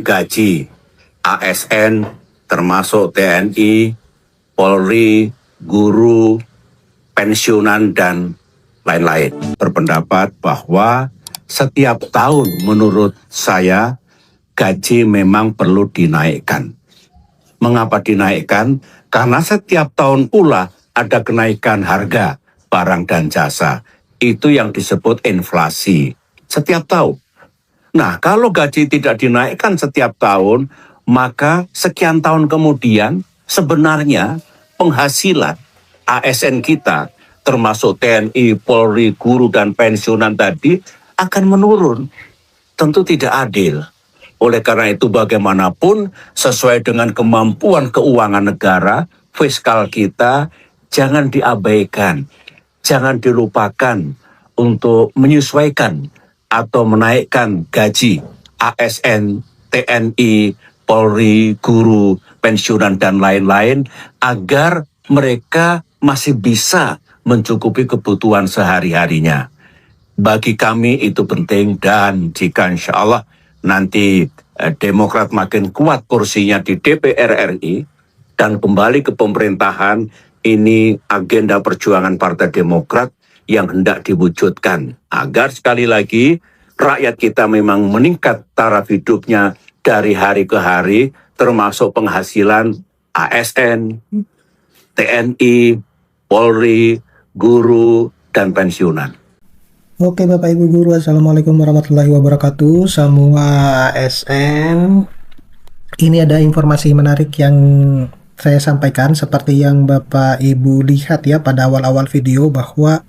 gaji ASN termasuk TNI, Polri, guru, pensiunan, dan lain-lain. Berpendapat bahwa setiap tahun menurut saya gaji memang perlu dinaikkan. Mengapa dinaikkan? Karena setiap tahun pula ada kenaikan harga barang dan jasa. Itu yang disebut inflasi. Setiap tahun. Nah, kalau gaji tidak dinaikkan setiap tahun, maka sekian tahun kemudian sebenarnya penghasilan ASN kita, termasuk TNI, Polri, guru, dan pensiunan tadi akan menurun. Tentu tidak adil. Oleh karena itu bagaimanapun sesuai dengan kemampuan keuangan negara, fiskal kita jangan diabaikan, jangan dilupakan untuk menyesuaikan atau menaikkan gaji ASN, TNI, Polri, guru, pensiunan, dan lain-lain agar mereka masih bisa mencukupi kebutuhan sehari-harinya. Bagi kami itu penting, dan jika insya Allah nanti Demokrat makin kuat kursinya di DPR RI dan kembali ke pemerintahan, ini agenda perjuangan Partai Demokrat yang hendak diwujudkan agar sekali lagi rakyat kita memang meningkat taraf hidupnya dari hari ke hari, termasuk penghasilan ASN, TNI, Polri, guru, dan pensiunan. Oke Bapak Ibu Guru, Assalamualaikum warahmatullahi wabarakatuh. Semua ASN, ini ada informasi menarik yang saya sampaikan seperti yang Bapak Ibu lihat ya pada awal-awal video, bahwa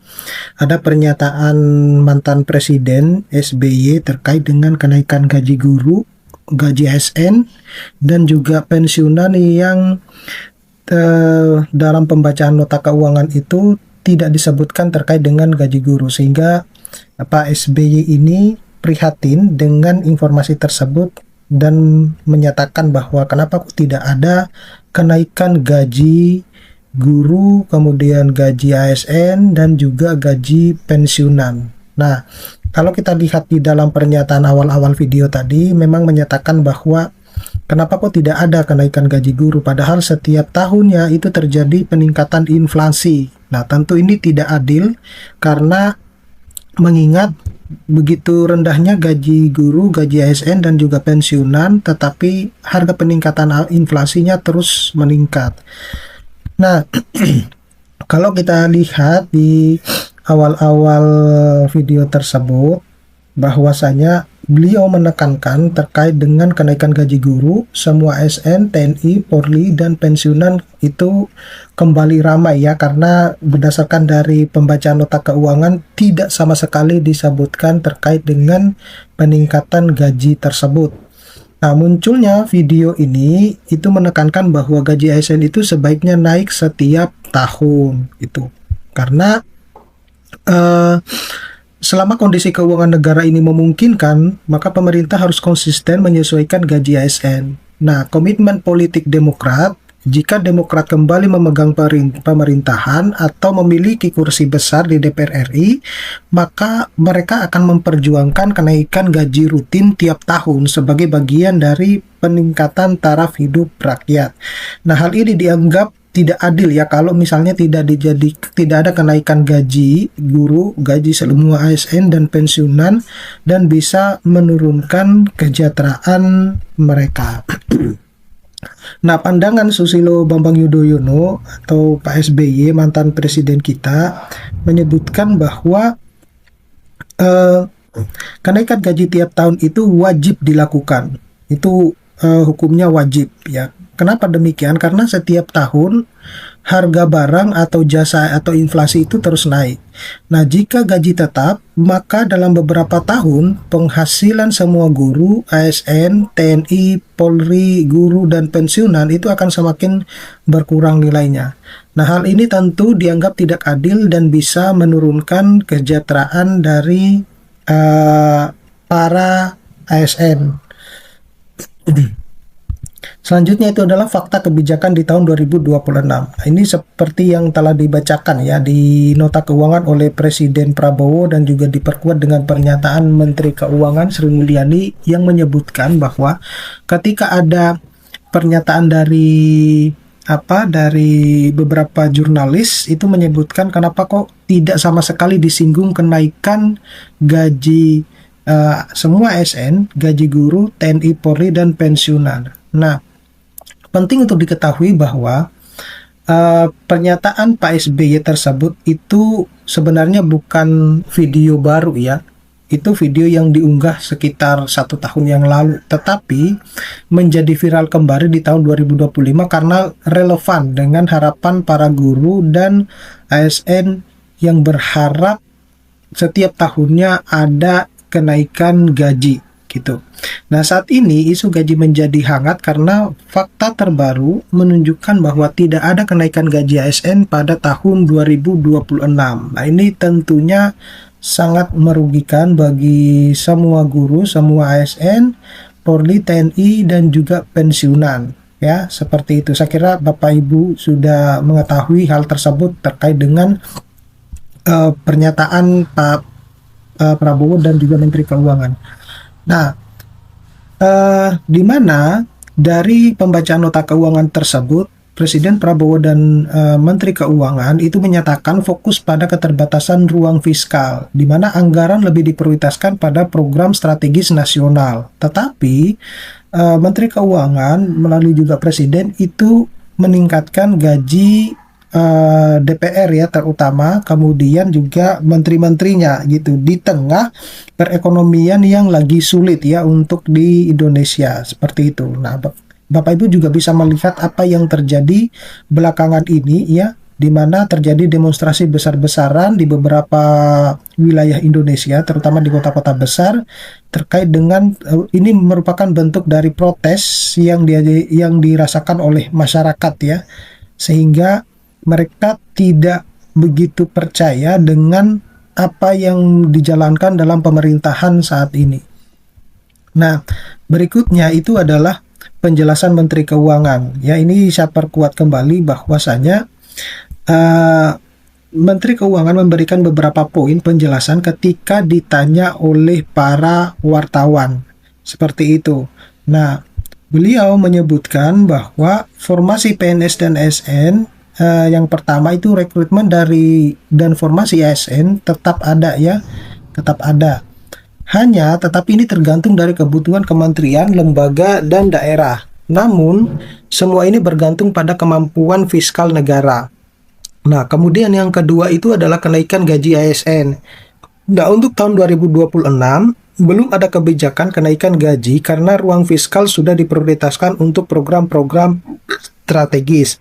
ada pernyataan mantan Presiden SBY terkait dengan kenaikan gaji guru, gaji ASN, dan juga pensiunan yang dalam pembacaan nota keuangan itu tidak disebutkan terkait dengan gaji guru, sehingga Pak SBY ini prihatin dengan informasi tersebut dan menyatakan bahwa kenapa kok tidak ada kenaikan gaji guru, kemudian gaji ASN, dan juga gaji pensiunan. Nah, kalau kita lihat di dalam pernyataan awal-awal video tadi, memang menyatakan bahwa kenapa kok tidak ada kenaikan gaji guru, padahal setiap tahunnya itu terjadi peningkatan inflasi. Nah, tentu ini tidak adil karena mengingat begitu rendahnya gaji guru, gaji ASN, dan juga pensiunan, tetapi harga peningkatan inflasinya terus meningkat. Nah, kalau kita lihat di awal-awal video tersebut, bahwasanya beliau menekankan terkait dengan kenaikan gaji guru, semua ASN, TNI, Polri, dan pensiunan itu kembali ramai ya, karena berdasarkan dari pembacaan nota keuangan tidak sama sekali disebutkan terkait dengan peningkatan gaji tersebut. Nah, munculnya video ini itu menekankan bahwa gaji ASN itu sebaiknya naik setiap tahun itu, karena selama kondisi keuangan negara ini memungkinkan, maka pemerintah harus konsisten menyesuaikan gaji ASN. Nah, komitmen politik Demokrat, jika Demokrat kembali memegang pemerintahan atau memiliki kursi besar di DPR RI, maka mereka akan memperjuangkan kenaikan gaji rutin tiap tahun sebagai bagian dari peningkatan taraf hidup rakyat. Nah, hal ini dianggap tidak adil ya kalau misalnya tidak ada kenaikan gaji guru, gaji semua ASN dan pensiunan, dan bisa menurunkan kesejahteraan mereka. Nah, pandangan Susilo Bambang Yudhoyono atau Pak SBY, mantan presiden kita, menyebutkan bahwa kenaikan gaji tiap tahun itu wajib dilakukan. Itu hukumnya wajib ya. Kenapa demikian? Karena setiap tahun harga barang atau jasa atau inflasi itu terus naik. Nah, jika gaji tetap, maka dalam beberapa tahun penghasilan semua guru, ASN, TNI, Polri, guru, dan pensiunan itu akan semakin berkurang nilainya. Nah, hal ini tentu dianggap tidak adil dan bisa menurunkan kesejahteraan dari para ASN. Selanjutnya itu adalah fakta kebijakan di tahun 2026. Nah, ini seperti yang telah dibacakan ya di nota keuangan oleh Presiden Prabowo dan juga diperkuat dengan pernyataan Menteri Keuangan Sri Mulyani yang menyebutkan bahwa ketika ada pernyataan dari beberapa jurnalis itu menyebutkan kenapa kok tidak sama sekali disinggung kenaikan gaji semua ASN, gaji guru, TNI, Polri, dan pensiunan. Nah, penting untuk diketahui bahwa pernyataan Pak SBY tersebut itu sebenarnya bukan video baru ya. Itu video yang diunggah sekitar 1 tahun yang lalu, tetapi menjadi viral kembali di tahun 2025 karena relevan dengan harapan para guru dan ASN yang berharap setiap tahunnya ada kenaikan gaji gitu. Nah, saat ini isu gaji menjadi hangat karena fakta terbaru menunjukkan bahwa tidak ada kenaikan gaji ASN pada tahun 2026. Nah, ini tentunya sangat merugikan bagi semua guru, semua ASN, Polri, TNI, dan juga pensiunan. Ya, seperti itu. Saya kira Bapak Ibu sudah mengetahui hal tersebut terkait dengan pernyataan Pak Prabowo dan juga Menteri Keuangan. Nah, di mana dari pembacaan nota keuangan tersebut, Presiden Prabowo dan Menteri Keuangan itu menyatakan fokus pada keterbatasan ruang fiskal, di mana anggaran lebih diprioritaskan pada program strategis nasional. Tetapi Menteri Keuangan melalui juga Presiden itu meningkatkan gaji DPR ya terutama, kemudian juga menteri-menterinya gitu di tengah perekonomian yang lagi sulit ya untuk di Indonesia seperti itu. Nah, Bapak Ibu juga bisa melihat apa yang terjadi belakangan ini ya, di mana terjadi demonstrasi besar-besaran di beberapa wilayah Indonesia, terutama di kota-kota besar terkait dengan ini merupakan bentuk dari protes yang dirasakan oleh masyarakat ya, sehingga mereka tidak begitu percaya dengan apa yang dijalankan dalam pemerintahan saat ini. Nah, berikutnya itu adalah penjelasan Menteri Keuangan. Ya, ini saya perkuat kembali bahwasanya Menteri Keuangan memberikan beberapa poin penjelasan ketika ditanya oleh para wartawan. Seperti itu. Nah, beliau menyebutkan bahwa formasi PNS dan ASN yang pertama itu rekrutmen dan formasi ASN tetap ada ya, tetap ada. Tetapi ini tergantung dari kebutuhan kementerian, lembaga, dan daerah. Namun, semua ini bergantung pada kemampuan fiskal negara. Nah, kemudian yang kedua itu adalah kenaikan gaji ASN. Nah, untuk tahun 2026, belum ada kebijakan kenaikan gaji karena ruang fiskal sudah diprioritaskan untuk program-program strategis,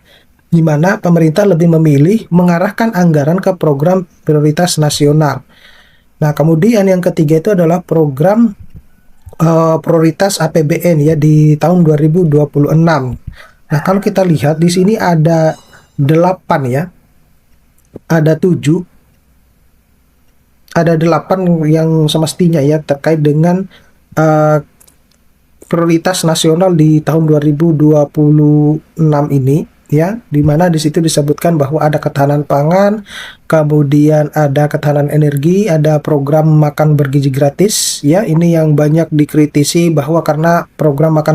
di mana pemerintah lebih memilih mengarahkan anggaran ke program prioritas nasional. Nah, kemudian yang ketiga itu adalah program prioritas APBN ya di tahun 2026. Nah, kalau kita lihat di sini ada 8 ya. Ada 8 yang semestinya ya terkait dengan prioritas nasional di tahun 2026 ini. Ya, di mana di situ disebutkan bahwa ada ketahanan pangan, kemudian ada ketahanan energi, ada program makan bergizi gratis. Ya, ini yang banyak dikritisi bahwa karena program makan